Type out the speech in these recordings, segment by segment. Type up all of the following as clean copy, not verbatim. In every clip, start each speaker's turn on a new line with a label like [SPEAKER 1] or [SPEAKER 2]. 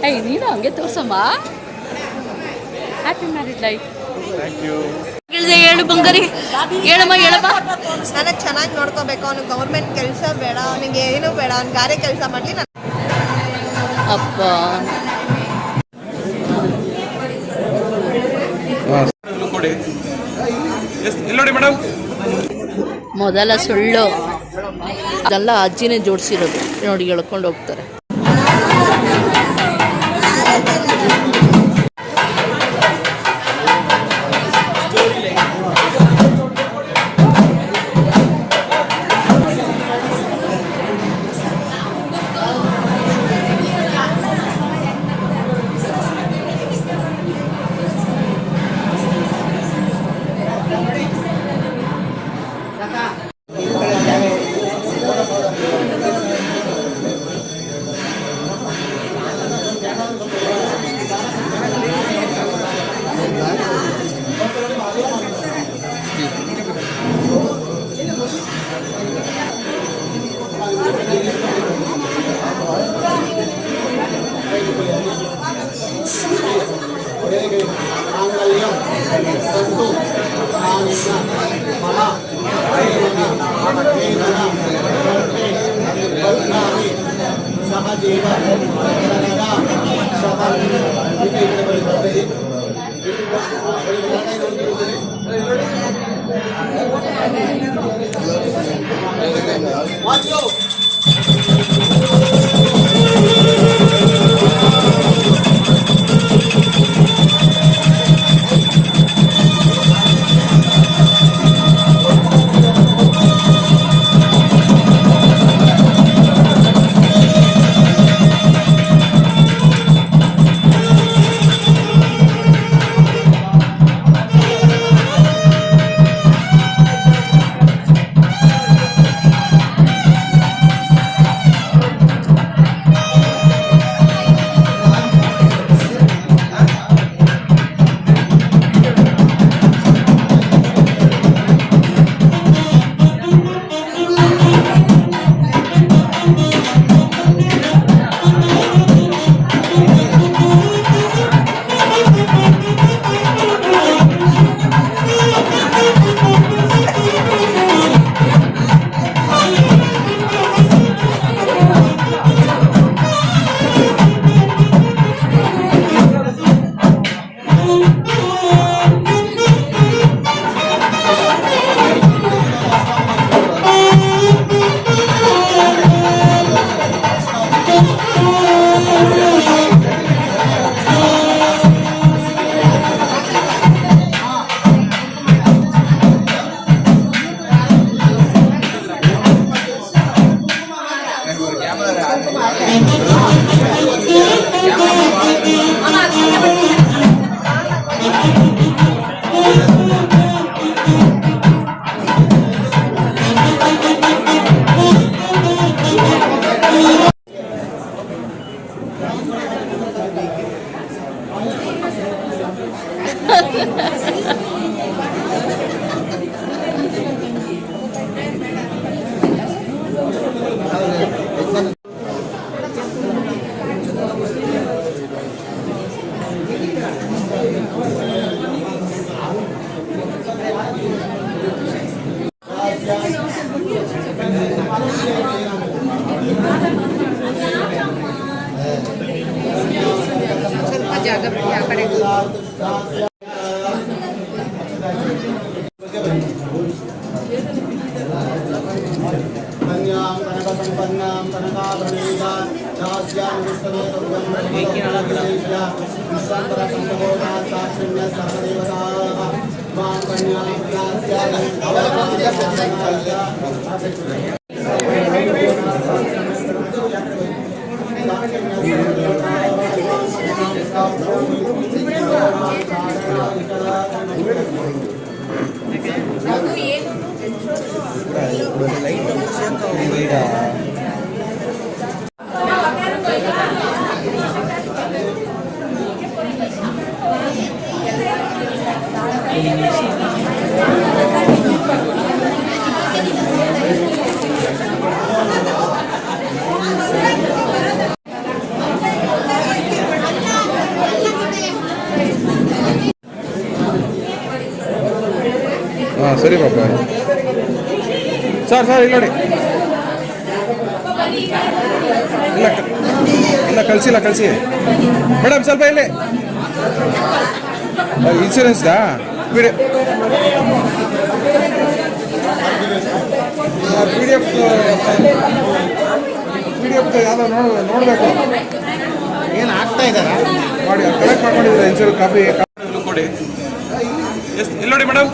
[SPEAKER 1] ಏಯ್ ನೀನು ಹಂಗೆ ತೋರ್ಸಮ್ಮ. Happy married life.
[SPEAKER 2] Thank you.
[SPEAKER 1] ಹೇಳು ಬಂಗಾರಿ, ಹೇಳಮ್ಮ ಹೇಳಮ್ಮ.
[SPEAKER 3] ನನಗೆ ಚೆನ್ನಾಗಿ ನೋಡ್ಕೋಬೇಕು, ಅವ್ನಿಗೆ ಗೌರ್ಮೆಂಟ್ ಕೆಲಸ ಬೇಡ, ಅವನಿಗೆ ಏನೂ ಬೇಡ, ಅವ್ನು ಗಾರೆ ಕೆಲಸ ಮಾಡಲಿ.
[SPEAKER 1] ಅಪ್ಪ
[SPEAKER 2] ನೋಡಿ ಮೇಡಮ್,
[SPEAKER 1] ಮೊದಲ ಸುಳ್ಳು ಅದೆಲ್ಲ ಅಜ್ಜಿನೇ ಜೋಡಿಸಿರೋದು ನೋಡಿ, ಹೇಳ್ಕೊಂಡು ಹೋಗ್ತಾರೆ.
[SPEAKER 2] ಸರಿ ಪಾಪ. ಸರ್ ಇಲ್ಲಿ ನೋಡಿ. ಇಲ್ಲ ಕಳಿಸಿ ಮೇಡಮ್ ಸ್ವಲ್ಪ ಇಲ್ಲಿ ಇನ್ಶೂರೆನ್ಸ್ಗಾ ಪಿ ಡಿ ಎಫ್ ಯಾವುದೋ ನೋಡಬೇಕು
[SPEAKER 4] ಏನು ಆಗ್ತಾ ಇದ್ದಾರಾ
[SPEAKER 2] ಮಾಡಿ ಕಲೆಕ್ಟ್ ಮಾಡ್ಕೊಂಡಿದ್ದೀರಾ ಇನ್ಶೂರೆನ್ಸ್ ಕಾಪಿ ಕೊಡಿ. ಎಷ್ಟು ಇಲ್ಲಿ ನೋಡಿ ಮೇಡಮ್.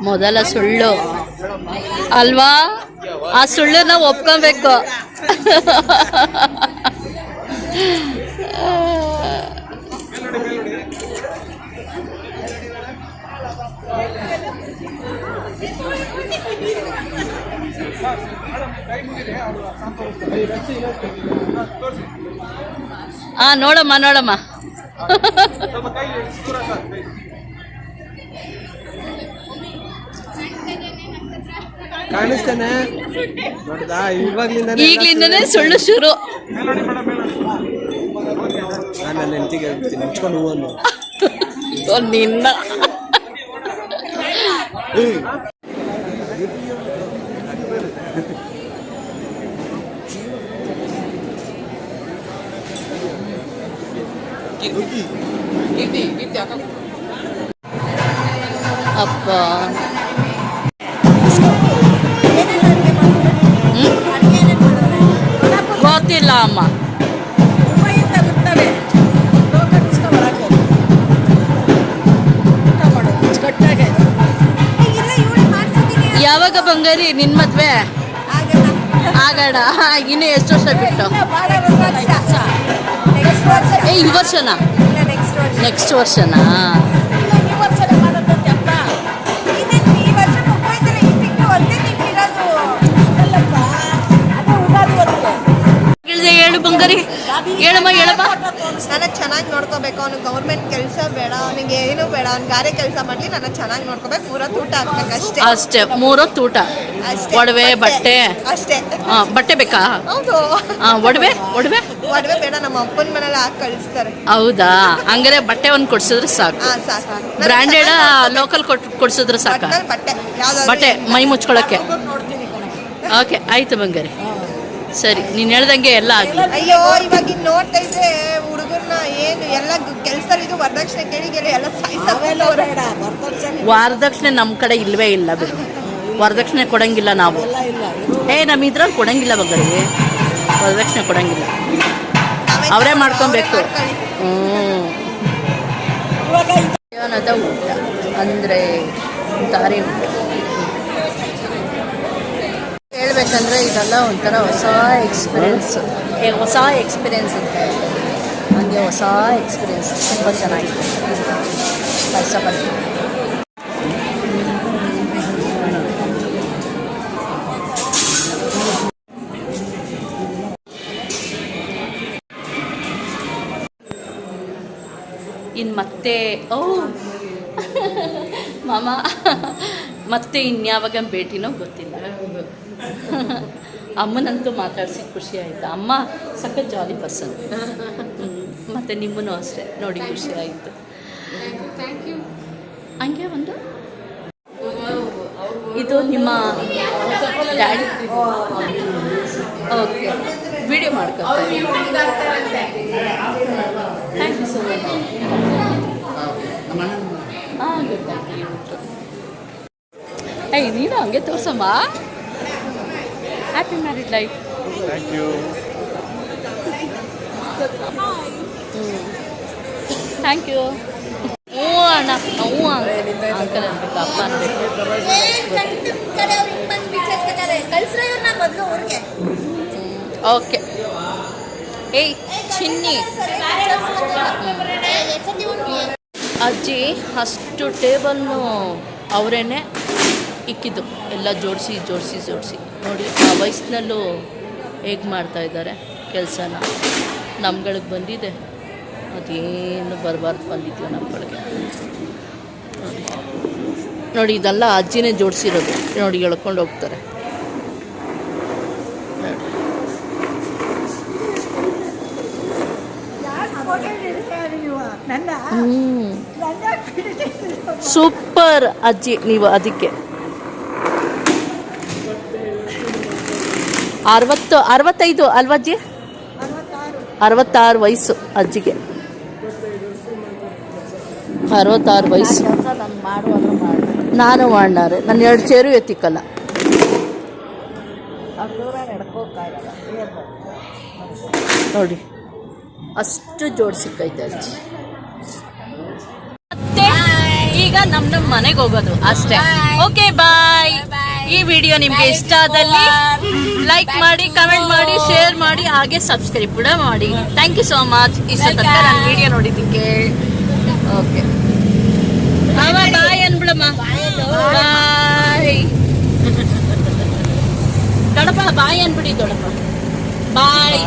[SPEAKER 1] ಮೊದಲ ಸುಳ್ಳು ಅಲ್ವಾ? ಆ ಸುಳ್ಳನ್ನ ಒಪ್ಕೊಬೇಕು. ನೋಡಮ್ಮ
[SPEAKER 4] ಕಾಣಿಸ್ತೇನೆ ನೋಡ್ದಾ
[SPEAKER 1] ಈಗ್ಲಿಂದನೇ ಸುಳ್ಳು ಶುರು.
[SPEAKER 4] ನಾನು ನನ್ನ ಹೆಂಡತಿಗೆ ಹೇಳ್ತೀನಿ ಮುಚ್ಕೊಂಡು ಹೂವನ್ನು
[SPEAKER 1] ನಿನ್ನ ಅಪ್ಪ ಗೊತ್ತಿಲ್ಲ ಅಮ್ಮ. ಯಾವಾಗ ಬಂಗಾರಿ ನಿನ್ ಮದ್ವೆ ಆಗಡ? ಇನ್ನು ಎಷ್ಟು ವರ್ಷ ಬಿಟ್ಟು? ಈ ವರ್ಷನಾ? ನೆಕ್ಸ್ಟ್ ವರ್ಷನಾ? ಹೇಳು ಬಂಗಾರಿ, ಹೇಳಮ್ಮ.
[SPEAKER 3] ನನ್ನ ಚೆನ್ನಾಗಿ ನೋಡ್ಕೋಬೇಕು. ಅವ್ನು ಗೌರ್ಮೆಂಟ್ ಕೆಲಸ ಬೇಡ, ಅವನಿಗೆ ಏನು ಬೇಡ, ಅವ್ನು ಗಾರೆ ಕೆಲಸ ಮಾಡಲಿ, ನನ್ನ ಚೆನ್ನಾಗಿ ನೋಡ್ಕೋಬೇಕು. 3 ಹೊತ್ತು ಊಟ ಹಾಕ್ಬೇಕು ಅಷ್ಟೇ.
[SPEAKER 1] 3 ಹೊತ್ತು ಊಟ, ಒಡವೆ ಬಟ್ಟೆ
[SPEAKER 3] ಅಷ್ಟೇ.
[SPEAKER 1] ಬಟ್ಟೆ ಬೇಕಾ?
[SPEAKER 3] ಹೌದು.
[SPEAKER 1] ಒಡವೆ
[SPEAKER 3] ಬೇಡ, ನಮ್ಮ ಅಪ್ಪನ ಮನೇಲಿ ಹಾಕಿ ಕಳಿಸ್ತಾರೆ.
[SPEAKER 1] ಹೌದಾ? ಹಂಗಾರೆ ಬಟ್ಟೆ ಒಂದು ಕೊಡ್ಸಿದ್ರೆ ಸಾಕು. ಬ್ರಾಂಡೆಡ್ ಲೋಕಲ್ ಕೊಡ್ಸಿದ್ರೆ ಸಾಕ? ಬಟ್ಟೆ ಮೈ ಮುಚ್ಕೊಳಕ್ಕೆ. ಓಕೆ ಆಯ್ತು ಬಂಗಾರಿ, ಸರಿ ನೀನು ಹೇಳ್ದಂಗೆ ಎಲ್ಲ ಆಗಲಿ.
[SPEAKER 3] ಅಯ್ಯೋ ಇವಾಗ ಇನ್ನು ನೋಡ್ತಾ ಇದ್ರೆ ಹುಡುಗರನ್ನ ಏನು ಎಲ್ಲ ಕೆಲಸದಲ್ಲಿ ಇದು ವರದಕ್ಷಿಣೆ ಕೇಳಿ ಎಲ್ಲ
[SPEAKER 1] ವರದಕ್ಷಿಣೆ ನಮ್ಮ ಕಡೆ ಇಲ್ವೇ ಇಲ್ಲ ಬಿಡು. ವರದಕ್ಷಿಣೆ ಕೊಡಂಗಿಲ್ಲ ನಾವು. ನಮ್ಮ ಇದ್ರಲ್ಲಿ ಕೊಡಂಗಿಲ್ಲ ಬಂಗಾರಿ, ವರದಕ್ಷಿಣೆ ಕೊಡಂಗಿಲ್ಲ. ಅವರೇ ಮಾಡ್ಕೊಬೇಕು. ಜೀವನದ ಊಟ ಅಂದರೆ ದಾರಿ ಊಟ ಹೇಳ್ಬೇಕಂದ್ರೆ ಇದೆಲ್ಲ ಒಂಥರ ಹೊಸ ಎಕ್ಸ್ಪೀರಿಯೆನ್ಸ್ ಅಂತ ನನಗೆ ಹೊಸ ಎಕ್ಸ್ಪೀರಿಯೆನ್ಸ್ ತುಂಬ ಚೆನ್ನಾಗಿದೆ. ಪಾಯಸ ಬಂತು. ಇನ್ನು ಮತ್ತೆ ಮಾಮ ಮತ್ತೆ ಇನ್ಯಾವಾಗ ಭೇಟಿನೋ ಗೊತ್ತಿಲ್ಲ. ಅಮ್ಮನಂತೂ ಮಾತಾಡಿಸಿ ಖುಷಿ ಆಯಿತು. ಅಮ್ಮ ಸಖತ್ ಜಾಲಿ ಪರ್ಸನ್. ಮತ್ತು ನಿಮ್ಮನ್ನು ಅಷ್ಟೇ ನೋಡಿ ಖುಷಿ ಆಯಿತು. ಹಂಗೆ ಒಂದು ಇದು ನಿಮ್ಮ ಡ್ಯಾಡಿ. ಓಕೆ, ವಿಡಿಯೋ ಮಾಡ್ಕೊಳ್ತಾರೆ. Thank you so much. ಹಾಂ, ಗೊತ್ತಾಯ್ತು. ಏಯ್, ನೀನು ಹಂಗೆ ತೋರ್ಸಮ್ಮ. Happy married life.
[SPEAKER 2] Thank you.
[SPEAKER 1] Thank you. ಹ್ಞೂ ಅಣ್ಣ, ಹ್ಞೂ ಅಂಕಲ್ ಅನ್ಬೇಕು, ಅಪ್ಪ ಅನ್ಬೇಕು. ಓಕೆ. ಏಯ್ ಚಿನ್ನಿ, ಅಜ್ಜಿ ಅಷ್ಟು ಟೇಬಲ್ನು ಅವರೇನೆ ಇಕ್ಕಿದ್ದು, ಎಲ್ಲ ಜೋಡಿಸಿ ನೋಡಿ. ಆ ವಯಸ್ಸಿನಲ್ಲೂ ಹೇಗೆ ಮಾಡ್ತಾಯಿದ್ದಾರೆ ಕೆಲಸನ. ನಮ್ಗಳಿಗೆ ಬಂದಿದೆ, ಅದೇನು ಬರಬಾರ್ದು ಬಂದಿದ್ಯೋ ನಮ್ಗಳಿಗೆ. ನೋಡಿ ಇದೆಲ್ಲ ಅಜ್ಜಿನೇ ಜೋಡಿಸಿರೋದು ನೋಡಿ, ಎಳ್ಕೊಂಡು ಹೋಗ್ತಾರೆ ಸೂಪರ್ ಅಜ್ಜಿ ನೀವು. ಅದಕ್ಕೆ 65 ಅಲ್ವಾ ಅಜ್ಜಿ? 66 ವಯಸ್ಸು ಅಜ್ಜಿಗೆ. 66 ವಯಸ್ಸು. ನಾನು ಮಾಡಾರೆ, ನಾನು 2 ಚೇರು ಎತ್ತಿಕ್ಕಲ್ಲ. ನೋಡಿ ಅಷ್ಟು ಜೋಡಿಸಿಕ್ಕೈತೆ ಅಜ್ಜಿ. ಮತ್ತೆ ಈಗ ನಮ್ಮ ಮನೆಗೆ ಹೋಗೋದು ಅಷ್ಟೇ. ಓಕೆ, ಬಾಯ್. ಈ ವಿಡಿಯೋ ನಿಮ್ಗೆ ಇಷ್ಟ ಆದಲ್ಲಿ ಲೈಕ್ ಮಾಡಿ, ಕಮೆಂಟ್ ಮಾಡಿ, ಶೇರ್ ಮಾಡಿ, ಹಾಗೆ ಸಬ್ಸ್ಕ್ರೈಬ್ ಕೂಡ ಮಾಡಿ. ಥ್ಯಾಂಕ್ ಯು ಸೋ ಮಚ್ ಇಷ್ಟು ತನಕ ನನ್ನ ವಿಡಿಯೋ ನೋಡಿದ್ದಕ್ಕೆ. ಓಕೆ, ಬಾಯ್ ಅನ್ಬಿಡಮ್ಮ. ಬಾಯ್ ದೊಡ್ಡಪ್ಪ, ಬಾಯ್ ಅನ್ಬಿಡಿ ದೊಡ್ಡಪ್ಪ. ಬಾಯ್.